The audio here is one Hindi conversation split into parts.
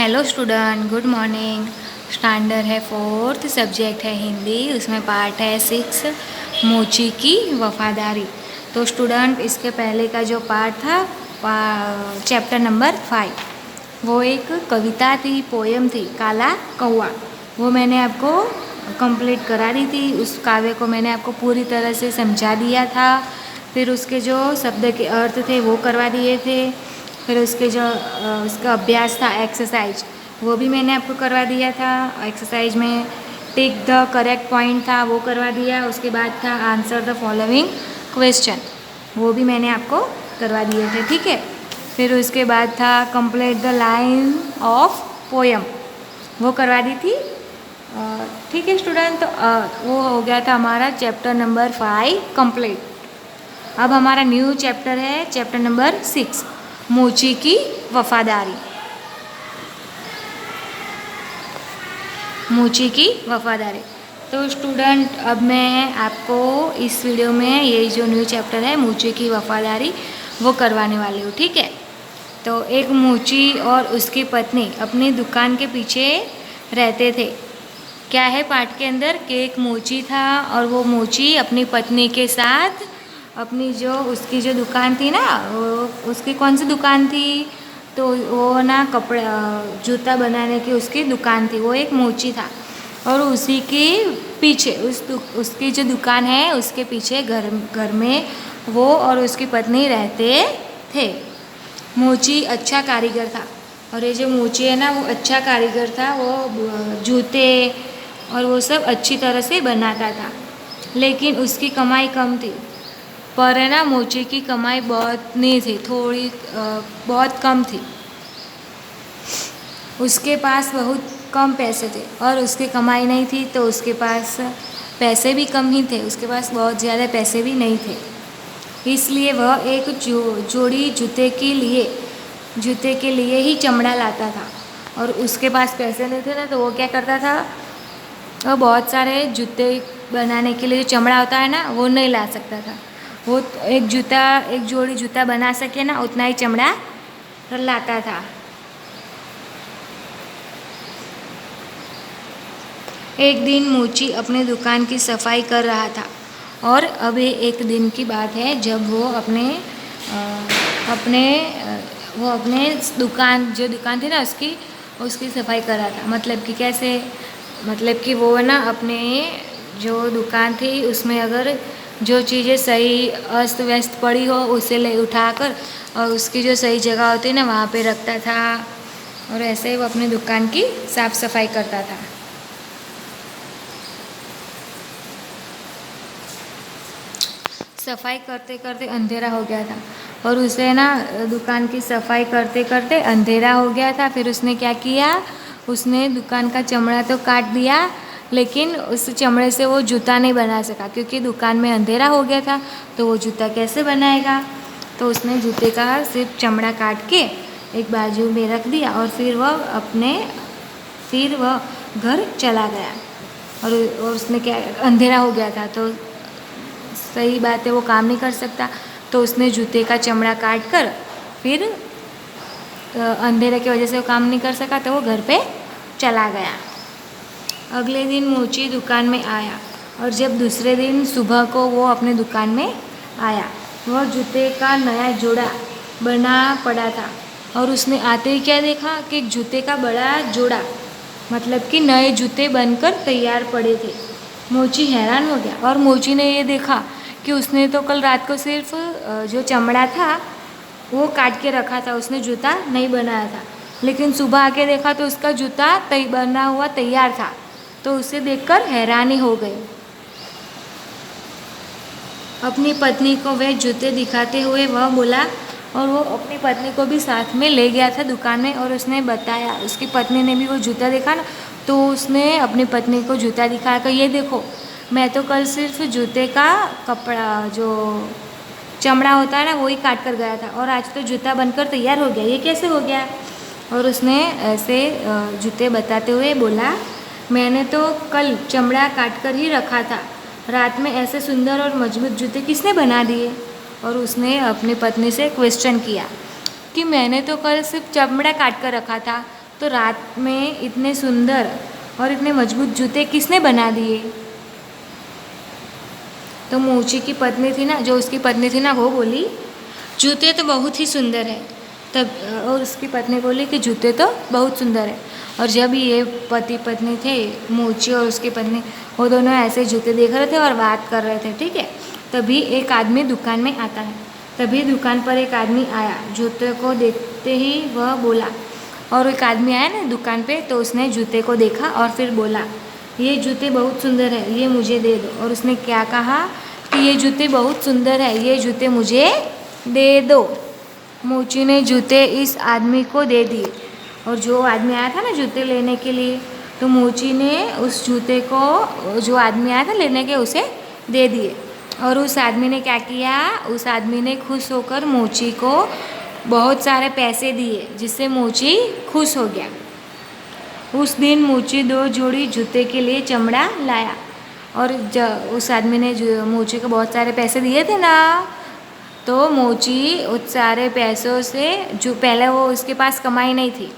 Hello student, good morning. Standard है फोर्थ, सब्जेक्ट है हिंदी, उसमें पार्ट है 6 मोची की वफादारी। तो स्टूडेंट इसके पहले का जो पार्ट था चैप्टर नंबर 5, वो एक कविता थी, पोयम थी, काला कौआ। वो मैंने आपको कंप्लीट करा दी थी। उस काव्य को मैंने आपको पूरी तरह से समझा दिया था। फिर उसके जो शब्द के अर्थ थे वो करवा दिए थे। फिर उसके जो उसका अभ्यास था, एक्सरसाइज, वो भी मैंने आपको करवा दिया था। एक्सरसाइज में टिक द करेक्ट पॉइंट था, वो करवा दिया। उसके बाद था आंसर द फॉलोइंग क्वेश्चन, वो भी मैंने आपको करवा दिए थे, ठीक है। फिर उसके बाद था complete the line of poem, वो करवा दी थी, ठीक है स्टूडेंट। तो वो हो गया था हमारा चैप्टर नंबर 5 कंप्लीट। अब हमारा न्यू चैप्टर है चैप्टर नंबर 6, मोची की वफादारी। मोची की वफादारी। तो स्टूडेंट अब मैं आपको इस वीडियो में ये जो न्यू चैप्टर है मोची की वफादारी वो करवाने वाली हूँ, ठीक है। तो एक मोची और उसकी पत्नी अपनी दुकान के पीछे रहते थे। क्या है पाठ के अंदर कि एक मोची था और वो मोची अपनी पत्नी के साथ अपनी जो उसकी जो दुकान थी ना, वो उसकी कौन सी दुकान थी, तो वो ना कपड़ा जूता बनाने की उसकी दुकान थी। वो एक मोची था और उसी के पीछे उसकी जो दुकान है उसके पीछे घर में वो और उसकी पत्नी रहते थे। मोची अच्छा कारीगर था और ये जो मोची है ना, वो अच्छा कारीगर था। वो जूते और वो सब अच्छी तरह से बनाता था, लेकिन उसकी कमाई कम थी। पर है ना, मोची की कमाई बहुत नहीं थी, थोड़ी बहुत कम थी। उसके पास बहुत कम पैसे थे और उसकी कमाई नहीं थी, तो उसके पास पैसे भी कम ही थे, उसके पास बहुत ज़्यादा पैसे भी नहीं थे। इसलिए वह एक जोड़ी जूते के लिए ही चमड़ा लाता था। और उसके पास पैसे नहीं थे ना, तो वो क्या करता था, वो बहुत सारे जूते बनाने के लिए जो चमड़ा होता है ना, वो नहीं ला सकता था। वो एक जोड़ी जूता बना सके ना, उतना ही चमड़ा लाता था। एक दिन मोची अपने दुकान की सफाई कर रहा था और अभी एक दिन की बात है जब वो अपने दुकान थी ना उसकी सफाई कर रहा था। मतलब कि कैसे, मतलब कि वो ना अपने जो दुकान थी उसमें अगर जो चीज़ें सही अस्त व्यस्त पड़ी हो उसे ले उठाकर और उसकी जो सही जगह होती है ना वहाँ पे रखता था। और ऐसे ही वो अपनी दुकान की साफ सफाई करता था। सफाई करते करते अंधेरा हो गया था और उसे ना दुकान की सफाई करते करते अंधेरा हो गया था। फिर उसने क्या किया, उसने दुकान का चमड़ा तो काट दिया, लेकिन उस चमड़े से वो जूता नहीं बना सका क्योंकि दुकान में अंधेरा हो गया था। तो वो जूता कैसे बनाएगा, तो उसने जूते का सिर्फ चमड़ा काट के एक बाजू में रख दिया और फिर वह घर चला गया। और उसने क्या, अंधेरा हो गया था तो सही बात है वो काम नहीं कर सकता। तो उसने जूते का चमड़ा काट कर फिर अंधेरे की वजह से वो काम नहीं कर सका, तो वो घर पे चला गया। अगले दिन मोची दुकान में आया और जब दूसरे दिन सुबह को वो अपने दुकान में आया, वह जूते का नया जोड़ा बना पड़ा था। और उसने आते ही क्या देखा कि जूते का बड़ा जोड़ा, मतलब कि नए जूते बनकर तैयार पड़े थे। मोची हैरान हो गया और मोची ने ये देखा कि उसने तो कल रात को सिर्फ जो चमड़ा था वो काट के रखा था, उसने जूता नहीं बनाया था। लेकिन सुबह आके देखा तो उसका जूता बना हुआ तैयार था। तो उसे देखकर हैरानी हो गई। अपनी पत्नी को वे जूते दिखाते हुए वह बोला, और वो अपनी पत्नी को भी साथ में ले गया था दुकान में और उसने बताया। उसकी पत्नी ने भी वो जूता देखा ना, तो उसने अपनी पत्नी को जूता दिखा कर, ये देखो, मैं तो कल सिर्फ जूते का कपड़ा जो चमड़ा होता है ना वो ही काट कर गया था और आज तो जूता बनकर तैयार हो गया, ये कैसे हो गया। और उसने ऐसे जूते बताते हुए बोला, मैंने तो कल चमड़ा काट कर ही रखा था, रात में ऐसे सुंदर और मजबूत जूते किसने बना दिए। और उसने अपनी पत्नी से क्वेश्चन किया कि मैंने तो कल सिर्फ चमड़ा काट कर रखा था, तो रात में इतने सुंदर और इतने मजबूत जूते किसने बना दिए? तो मोची की पत्नी थी ना, जो उसकी पत्नी थी ना, वो बोली जूते तो बहुत ही सुंदर है। तब और उसकी पत्नी बोली कि जूते तो बहुत सुंदर है। और जब ये पति पत्नी थे, मोची और उसकी पत्नी, वो दोनों ऐसे जूते देख रहे थे और बात कर रहे थे, ठीक है। तभी एक आदमी दुकान में आता है। तभी दुकान पर एक आदमी आया, जूते को देखते ही वह बोला। और एक आदमी आया ना दुकान पे, तो उसने जूते को देखा और फिर बोला, ये जूते बहुत सुंदर है, ये मुझे दे दो। और उसने क्या कहा कि ये जूते बहुत सुंदर है, ये जूते मुझे दे दो। मोची ने जूते इस आदमी को दे दिए। और जो आदमी आया था ना जूते लेने के लिए, तो मोची ने उस जूते को, जो आदमी आया था लेने के, उसे दे दिए। और उस आदमी ने क्या किया, उस आदमी ने खुश होकर मोची को बहुत सारे पैसे दिए, जिससे मोची खुश हो गया। उस दिन मोची 2 जोड़ी जूते के लिए चमड़ा लाया। और उस आदमी ने जो मोची को बहुत सारे पैसे दिए थे ना, तो मोची उस सारे पैसों से, जो पहले वो उसके पास कमाई नहीं थी,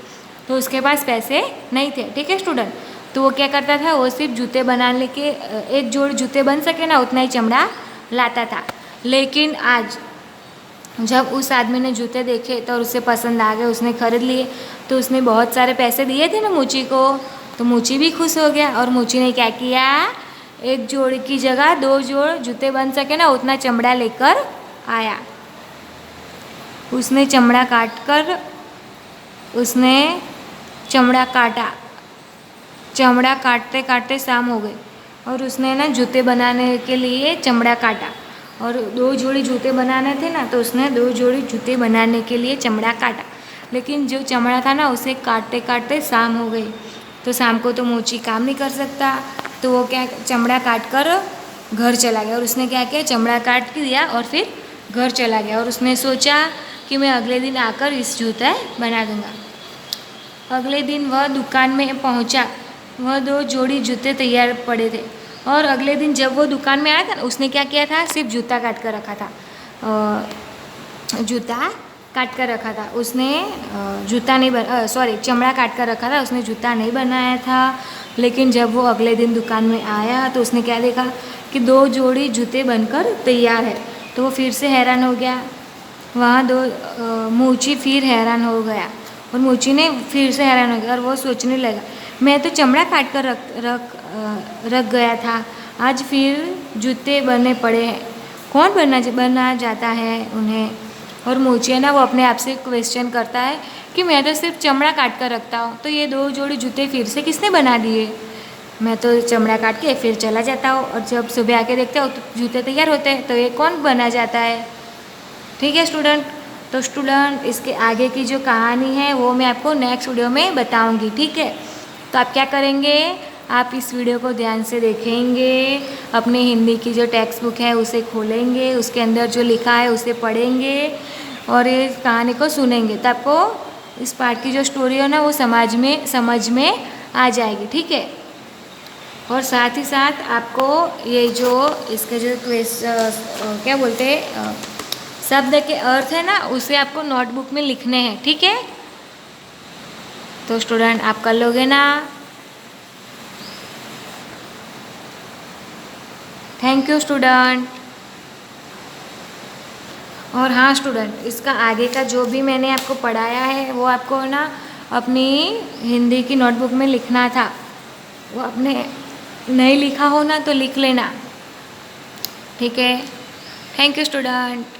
तो उसके पास पैसे नहीं थे, ठीक है स्टूडेंट। तो वो क्या करता था, वो सिर्फ जूते बनाने के, एक जोड़ी जूते बन सके ना, उतना ही चमड़ा लाता था। लेकिन आज जब उस आदमी ने जूते देखे तो उसे पसंद आ गए, उसने खरीद लिए। तो उसने बहुत सारे पैसे दिए थे ना मोची को, तो मोची भी खुश हो गया। और मोची ने क्या किया, एक जोड़ी की जगह 2 जोड़ जूते बन सके ना, उतना चमड़ा लेकर आया। उसने चमड़ा काटा। चमड़ा काटते काटते शाम हो गई और उसने ना जूते बनाने के लिए चमड़ा काटा। और 2 जोड़ी जूते बनाने थे ना, तो उसने 2 जोड़ी जूते बनाने के लिए चमड़ा काटा। लेकिन जो चमड़ा था ना, उसे काटते काटते शाम हो गई। तो शाम को तो मोची काम नहीं कर सकता, तो वो क्या, चमड़ा काट कर घर चला गया। और उसने क्या किया, चमड़ा काट दिया और फिर घर चला गया। और उसने सोचा कि मैं अगले दिन आकर इस जूता बना दूंगा। अगले दिन वह दुकान में पहुंचा। वह 2 जोड़ी जूते तैयार पड़े थे। और अगले दिन जब वो दुकान में आया था, उसने क्या किया था, सिर्फ जूता काट कर रखा था। उसने चमड़ा काट कर रखा था, उसने जूता नहीं बनाया था। लेकिन जब वो अगले दिन दुकान में आया, तो उसने क्या देखा कि 2 जोड़ी जूते बनकर तैयार है। तो वो फिर से हैरान हो गया। मोची फिर हैरान हो गया। और मोची ने फिर से हैरान हो गया और वो सोचने लगा, मैं तो चमड़ा काट कर रख गया था, आज फिर जूते बनने पड़े हैं, कौन बना जाता है उन्हें। और मोची है ना, वो अपने आप से क्वेश्चन करता है कि मैं तो सिर्फ चमड़ा काट कर रखता हूँ, तो ये 2 जोड़ी जूते फिर से किसने बना दिए। मैं तो चमड़ा काट के फिर चला जाता हूँ, और जब सुबह आके देखता हूँ तो जूते तैयार होते हैं, तो ये कौन बना जाता है। ठीक है स्टूडेंट। तो स्टूडेंट, इसके आगे की जो कहानी है वो मैं आपको नेक्स्ट वीडियो में बताऊंगी, ठीक है। तो आप क्या करेंगे, आप इस वीडियो को ध्यान से देखेंगे, अपनी हिंदी की जो टेक्स्ट बुक है उसे खोलेंगे, उसके अंदर जो लिखा है उसे पढ़ेंगे और ये कहानी को सुनेंगे, तो आपको इस पार्ट की जो स्टोरी है ना, वो समझ में आ जाएगी, ठीक है। और साथ ही साथ आपको ये जो इसके जो क्या बोलते हैं, शब्द के अर्थ है ना, उसे आपको नोटबुक में लिखने हैं, ठीक है। तो स्टूडेंट, आप कर लोगे ना। Thank you student. और हाँ स्टूडेंट, इसका आगे का जो भी मैंने आपको पढ़ाया है वो आपको ना अपनी हिंदी की नोटबुक में लिखना था। वो अपने नहीं लिखा हो ना, तो लिख लेना, ठीक है। Thank you student.